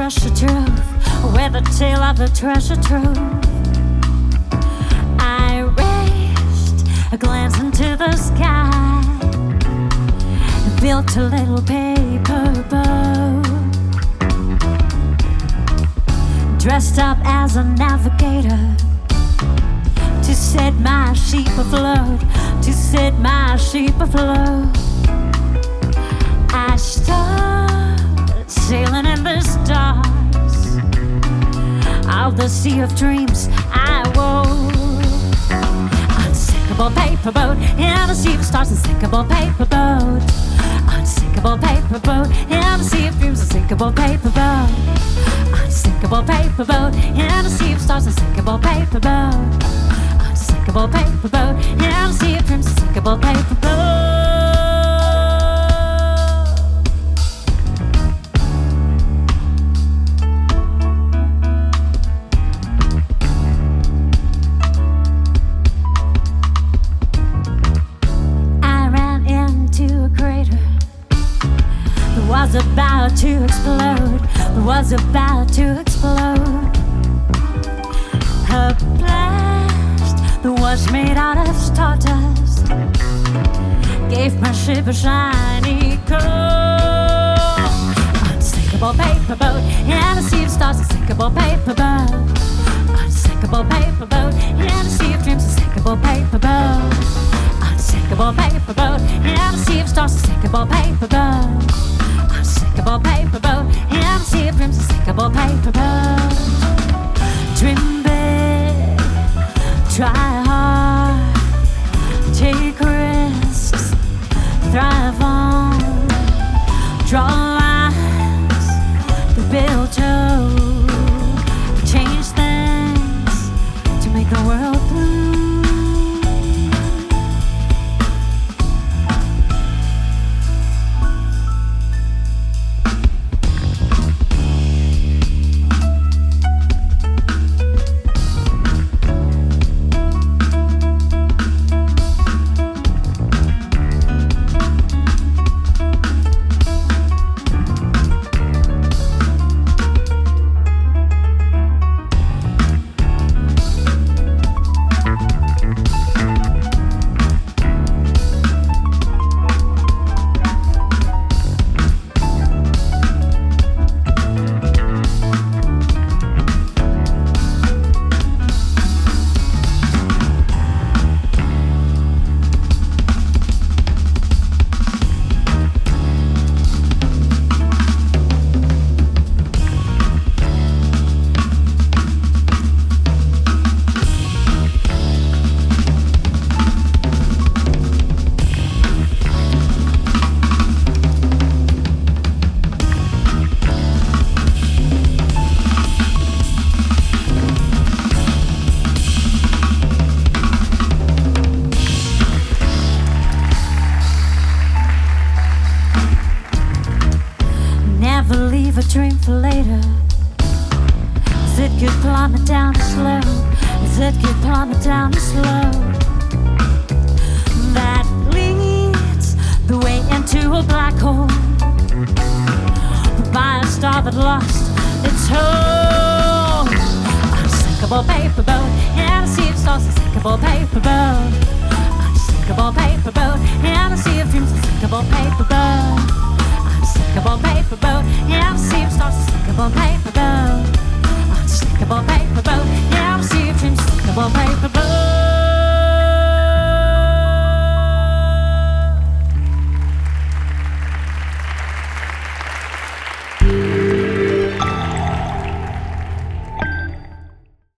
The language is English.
pressure truth, with the tail of the treasure trove. I raised a glance into the sky, built a little paper boat, dressed up as a navigator to set my sheep afloat, to set my sheep afloat. I started sailing in the stars of the sea of dreams. I woke, unsinkable paper boat in the sea of stars, unsinkable paper boat, unsinkable paper boat in the sea of dreams, unsinkable paper boat, unsinkable paper boat in the sea of stars, unsinkable paper boat, unsinkable paper boat in the sea of dreams, unsinkable paper boat. Was about to explode, was about to explode. A blast that was made out of stardust gave my ship a shiny coat. Unsinkable paper boat in the sea of stars, unsinkable paper boat, unsinkable paper boat in the sea of dreams, unsinkable paper boat, unsinkable paper boat in the sea of stars, unsinkable paper boat, unsinkable paper boat in the sea of dreams, unsinkable paper boat. Dream big, try hard, take risks, thrive on, draw lines, build to change things, to make the world bloom. Leave a dream for later. As it could plummet down the slope, as it could plummet down the slope that leads the way into a black hole, by a star that lost its hope. Unsinkable paper boat in a sea of stars, unsinkable paper boat, unsinkable paper boat in a sea of dreams, unsinkable paper boat, unsinkable paper boat in the sea of stars, unsinkable paper boat, unsinkable paper boat in the sea of dreams, unsinkable paper